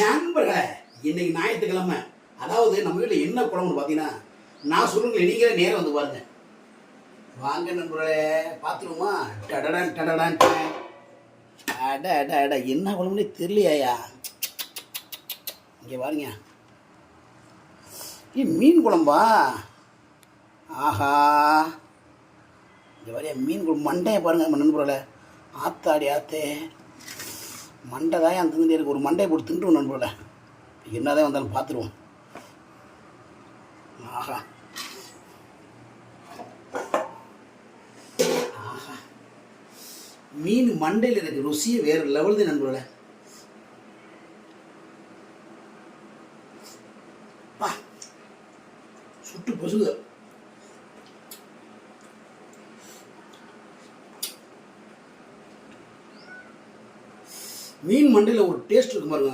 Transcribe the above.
நண்பர்களே, இன்னைக்கு ஞாயிற்றுக்கிழமை. அதாவது நம்ம வீட்டில் என்ன குழம்புன்னு பார்த்தீங்கன்னா, நான் சொல்லுங்க, நீங்களே நேரம் வந்து பாருங்க. வாங்க நண்பர்களே, பார்த்துருவோமா? டடடான் டடடான். அட அட அட, என்ன குழம்புனே தெரியலையா? இங்கே பாருங்க, மீன் குழம்பா? ஆஹா, இங்கே வரைய மீன் குழம்பு. மண்டையை பாருங்க நண்பர்களே. ஆத்தாடி ஆத்தே, மண்டை தான் அந்த இருக்கு. ஒரு மண்டையை போட்டு தின்றுவோம் நண்பர்களே. என்னதான் வந்தாலும் பார்த்துருவோம். ஆஹா ஆஹா, மீன் மண்டையில் இருக்கு. ருசியே வேறு லெவல் தான் நண்பர்களே. சுட்டு பசுது. மீன் மண்டையில் ஒரு டேஸ்ட் இருக்கு பாருங்க.